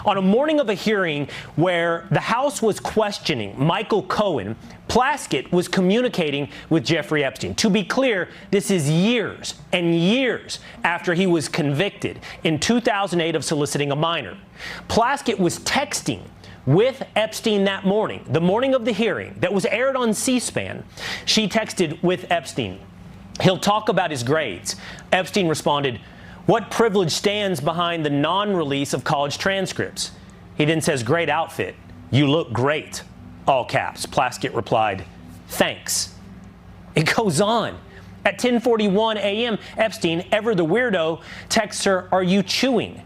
On a morning of a hearing where the House was questioning Michael Cohen, Plaskett was communicating with Jeffrey Epstein. To be clear, this is years and years after he was convicted in 2008 of soliciting a minor. Plaskett was texting with Epstein that morning, the morning of the hearing that was aired on C-SPAN. She texted with Epstein, "He'll talk about his grades." Epstein responded, "What privilege stands behind the non-release of college transcripts?" He then says, "Great outfit. You look great." All caps. Plaskett replied, "Thanks." It goes on. At 10:41 a.m., Epstein, ever the weirdo, texts her, "Are you chewing?"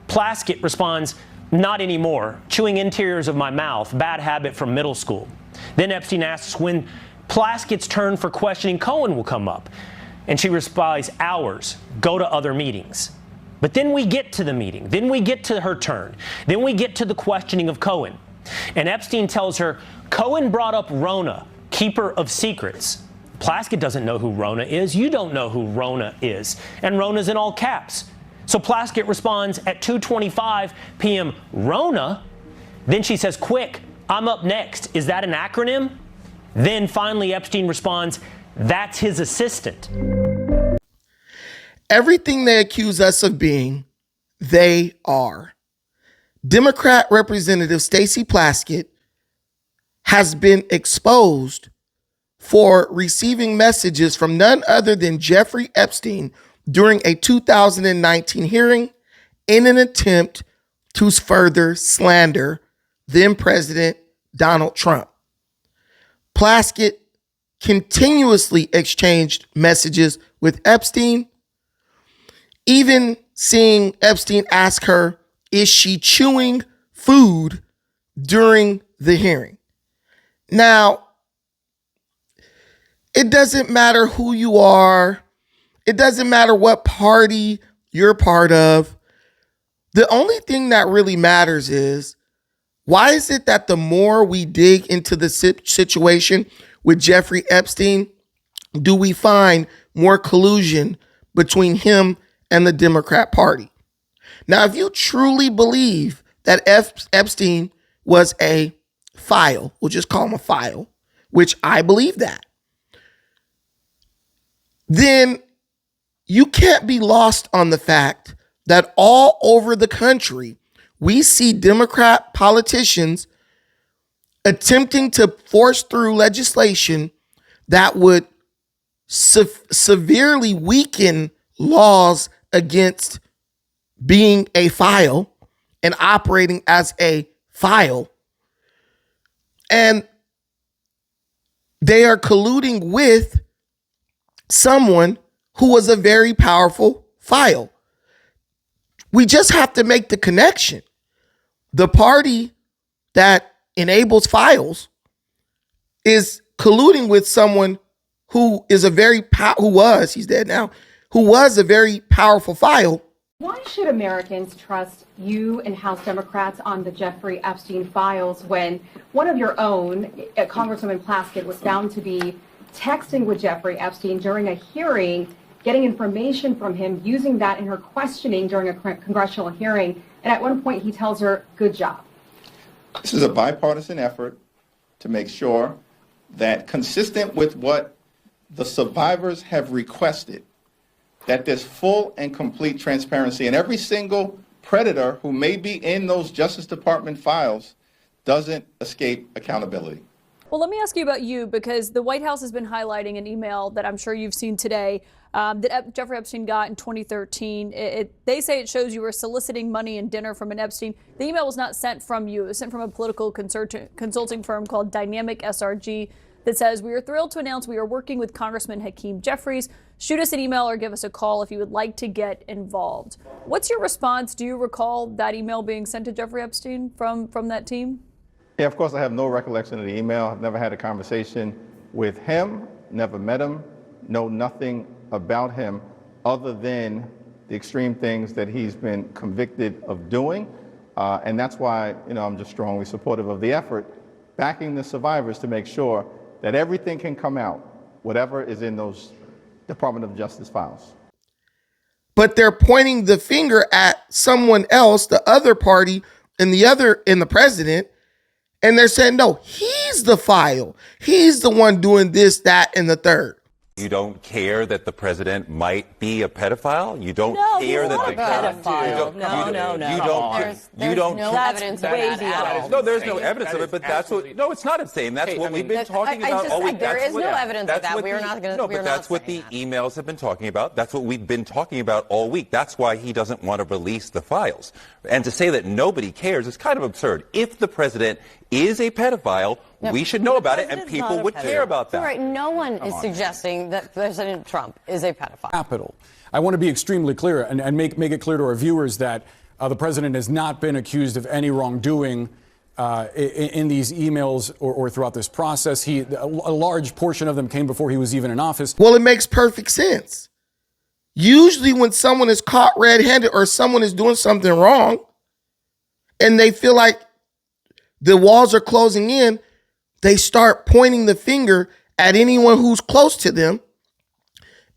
Plaskett responds, "Not anymore. Chewing interiors of my mouth. Bad habit from middle school." Then Epstein asks when Plaskett's turn for questioning Cohen will come up. And she replies, "Hours. Go to other meetings." But then we get to the meeting. Then we get to her turn. Then we get to the questioning of Cohen. And Epstein tells her, "Cohen brought up Rona, keeper of secrets." Plaskett doesn't know who Rona is. You don't know who Rona is. And Rona's in all caps. So Plaskett responds at 2:25 p.m., "Rona?" Then she says, "Quick, I'm up next. Is that an acronym?" Then finally Epstein responds, "That's his assistant." Everything they accuse us of being, they are. Democrat Representative Stacey Plaskett has been exposed for receiving messages from none other than Jeffrey Epstein during a 2019 hearing in an attempt to further slander then President Donald Trump. Plaskett continuously exchanged messages with Epstein, even seeing Epstein ask her, is she chewing food during the hearing? Now, it doesn't matter who you are. It doesn't matter what party you're part of. The only thing that really matters is, why is it that the more we dig into the situation with Jeffrey Epstein, do we find more collusion between him and the Democrat Party? Now, if you truly believe that Epstein was a file, we'll just call him a file, which I believe that, then you can't be lost on the fact that all over the country, we see Democrat politicians attempting to force through legislation that would severely weaken laws against being a file and operating as a file. And they are colluding with someone who was a very powerful file. We just have to make the connection. The party that enables files is colluding with someone who is he's dead now, who was a very powerful file. Why should Americans trust you and House Democrats on the Jeffrey Epstein files when one of your own, Congresswoman Plaskett, was found to be texting with Jeffrey Epstein during a hearing, getting information from him, using that in her questioning during a congressional hearing, and at one point he tells her, "Good job"? This is a bipartisan effort to make sure that, consistent with what the survivors have requested, that there's full and complete transparency, and every single predator who may be in those Justice Department files doesn't escape accountability. Well, let me ask you about you, because the White House has been highlighting an email that I'm sure you've seen today that Jeffrey Epstein got in 2013. They say it shows you were soliciting money and dinner from an Epstein. The email was not sent from you. It was sent from a political consulting firm called Dynamic SRG that says, "We are thrilled to announce we are working with Congressman Hakeem Jeffries. Shoot us an email or give us a call if you would like to get involved." What's your response? Do you recall that email being sent to Jeffrey Epstein from that team? Yeah, of course, I have no recollection of the email. I've never had a conversation with him, never met him, know nothing about him other than the extreme things that he's been convicted of doing. And that's why, I'm just strongly supportive of the effort, backing the survivors to make sure that everything can come out, whatever is in those Department of Justice files. But they're pointing the finger at someone else, the other party, and the president, and they're saying, no, he's the file. He's the one doing this, that, and the third. You don't care that the president might be a pedophile? You don't care that the pedophile. You don't. No evidence of that. No, there's no evidence of it, but that's what. No, it's not insane. That's what we've been talking about all week. There is no evidence of that. We're not going to. No, but that's what the emails have been talking about. That's what we've been talking about all week. That's why he doesn't want to release the files. And to say that nobody cares is kind of absurd. If the president is a pedophile, we should know about it, and people would care about that. All right, no one is suggesting that President Trump is a pedophile. Capital. I want to be extremely clear and make it clear to our viewers that the president has not been accused of any wrongdoing in these emails or throughout this process. A large portion of them came before he was even in office. Well, it makes perfect sense. Usually when someone is caught red-handed or someone is doing something wrong and they feel like the walls are closing in, they start pointing the finger at anyone who's close to them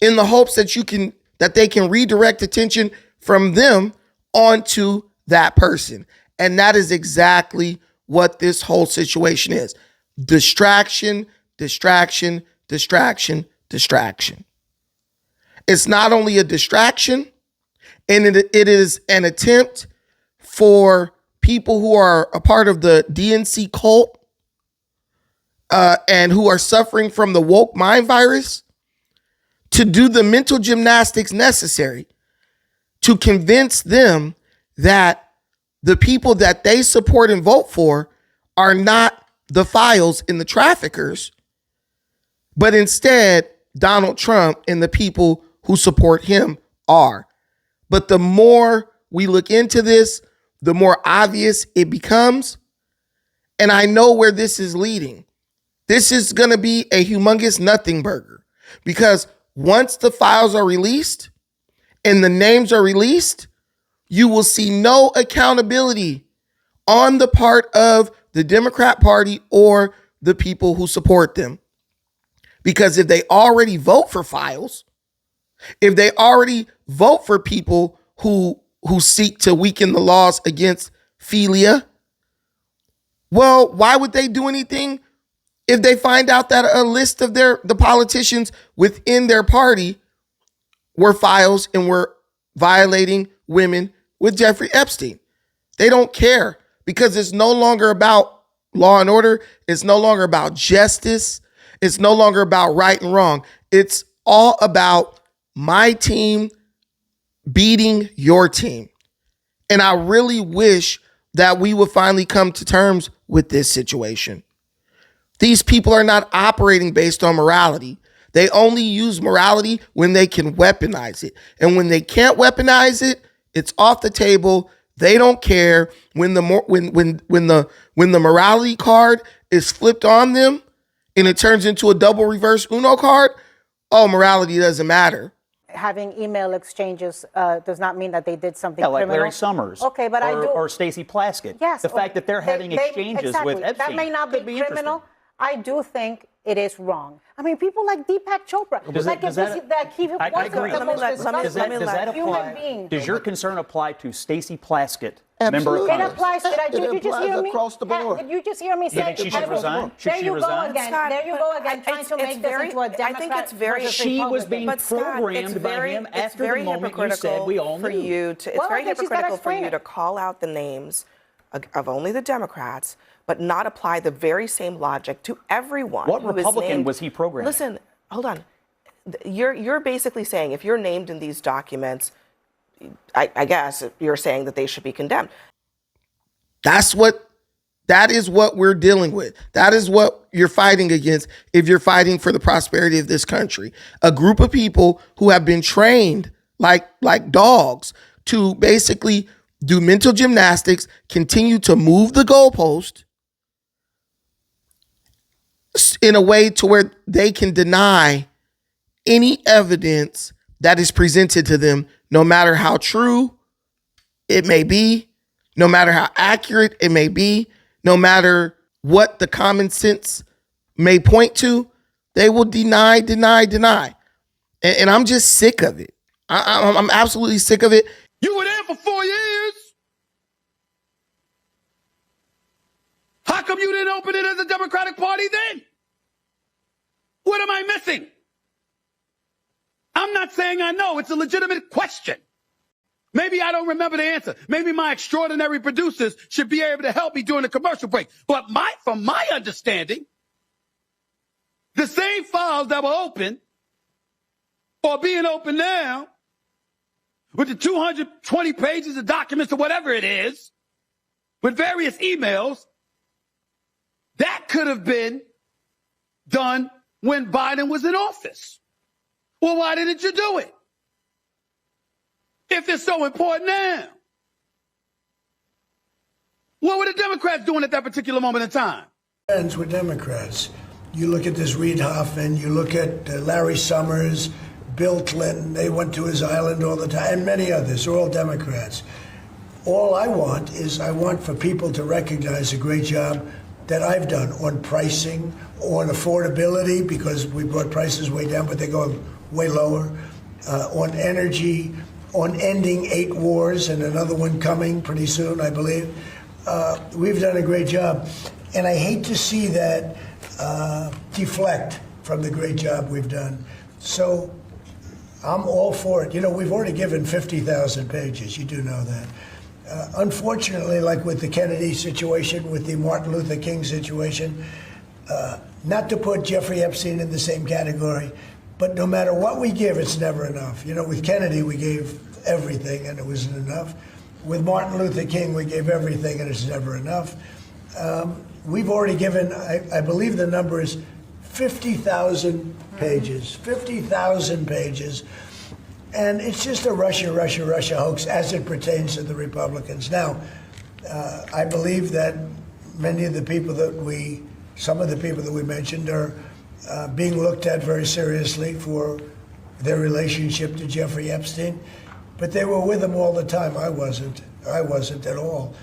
in the hopes that they can redirect attention from them onto that person. And that is exactly what this whole situation is. Distraction, distraction, distraction, distraction. It's not only a distraction, and it is an attempt for people who are a part of the DNC cult and who are suffering from the woke mind virus to do the mental gymnastics necessary to convince them that the people that they support and vote for are not the files and the traffickers, but instead Donald Trump and the people who support him are. But the more we look into this, the more obvious it becomes. And I know where this is leading. This is going to be a humongous nothing burger, because once the files are released and the names are released, you will see no accountability on the part of the Democrat Party or the people who support them. Because if they already vote for files, if they already vote for people who seek to weaken the laws against philia, well, why would they do anything if they find out that a list of the politicians within their party were files and were violating women with Jeffrey Epstein? They don't care, because it's no longer about law and order. It's no longer about justice. It's no longer about right and wrong. It's all about my team beating your team. And I really wish that we would finally come to terms with this situation. These people are not operating based on morality. They only use morality when they can weaponize it. And when they can't weaponize it, it's off the table. They don't care. When the morality card is flipped on them and it turns into a double reverse Uno card, oh, morality doesn't matter. Having email exchanges does not mean that they did something like criminal. Larry Summers. Okay, but or Stacey Plaskett. Yes. The fact that they're having exchanges with Epstein. That may not be criminal. I do think it is wrong. I mean, people like Deepak Chopra. Does that apply? Does your concern apply to Stacey Plaskett? Absolutely. Member of It applies. Did you just hear me? Across the board. Did you just hear me say? You think she should resign? Should she resign? There you go again, trying to make this into a Democrat. I think it's very. She was being programmed by him after the moment you said we all knew. It's very hypocritical for you to call out the names of only the Democrats, but not apply the very same logic to everyone. What Republican was he programming? Listen, hold on. You're basically saying if you're named in these documents, I guess you're saying that they should be condemned. That is what we're dealing with. That is what you're fighting against if you're fighting for the prosperity of this country. A group of people who have been trained like dogs to basically do mental gymnastics, continue to move the goalpost in a way to where they can deny any evidence that is presented to them, no matter how true it may be, no matter how accurate it may be, no matter what the common sense may point to. They will deny. And I'm just sick of it. I'm absolutely sick of it. You were there for 4 years. How come you didn't open it as a Democratic Party then? What am I missing? I'm not saying I know. It's a legitimate question. Maybe I don't remember the answer. Maybe my extraordinary producers should be able to help me during the commercial break. But from my understanding, the same files that were open or being open now with the 220 pages of documents or whatever it is, with various emails, that could have been done when Biden was in office. Well, why didn't you do it? If it's so important now. What were the Democrats doing at that particular moment in time? Friends with Democrats. You look at this Reid Hoffman, you look at Larry Summers, Bill Clinton, they went to his island all the time, and many others, they're all Democrats. All I want for people to recognize the great job that I've done on pricing, on affordability, because we brought prices way down, but they're going way lower, on energy, on ending 8 wars and another one coming pretty soon, I believe. We've done a great job. And I hate to see that deflect from the great job we've done. So I'm all for it. You know, we've already given 50,000 pages. You do know that. Unfortunately, like with the Kennedy situation, with the Martin Luther King situation, not to put Jeffrey Epstein in the same category, but no matter what we give, it's never enough. You know, with Kennedy, we gave everything and it wasn't enough. With Martin Luther King, we gave everything and it's never enough. We've already given, I believe the number is 50,000 pages, 50,000 pages. And it's just a Russia hoax as it pertains to the Republicans. Now, I believe that many of the people some of the people that we mentioned are being looked at very seriously for their relationship to Jeffrey Epstein. But they were with him all the time. I wasn't at all.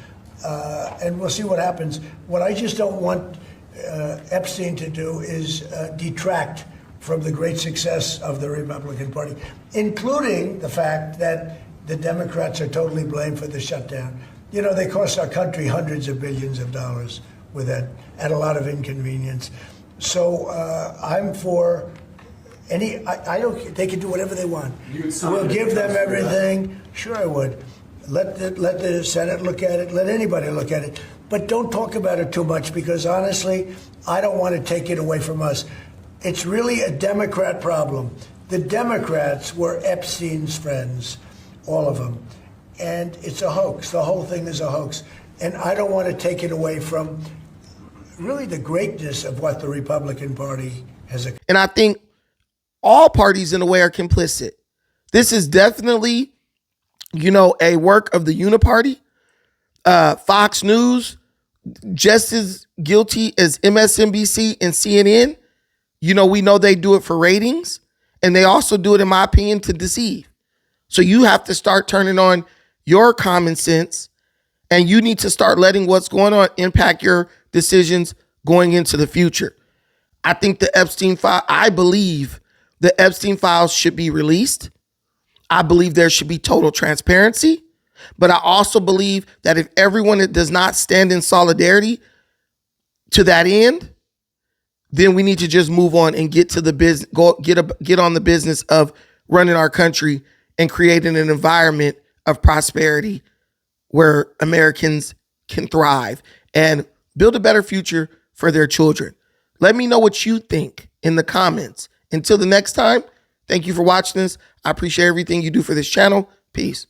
And we'll see what happens. What I just don't want Epstein to do is detract from the great success of the Republican Party, including the fact that the Democrats are totally blamed for the shutdown. You know, they cost our country hundreds of billions of dollars with that, at a lot of inconvenience. So I'm for I don't. They can do whatever they want. We'll give them everything. Sure, I would. Let the Senate look at it. Let anybody look at it. But don't talk about it too much, because honestly, I don't want to take it away from us. It's really a Democrat problem. The Democrats were Epstein's friends, all of them. And it's a hoax. The whole thing is a hoax. And I don't want to take it away from really the greatness of what the Republican Party has. And I think all parties in a way are complicit. This is definitely, a work of the Uniparty. Fox News, just as guilty as MSNBC and CNN. We know they do it for ratings, and they also do it, in my opinion, to deceive. So you have to start turning on your common sense, and you need to start letting what's going on impact your decisions going into the future. I think I believe the Epstein files should be released. I believe there should be total transparency. But I also believe that if everyone does not stand in solidarity to that end, then we need to just move on and get to the business, get on the business of running our country and creating an environment of prosperity where Americans can thrive and build a better future for their children. Let me know what you think in the comments. Until the next time, thank you for watching this. I appreciate everything you do for this channel. Peace.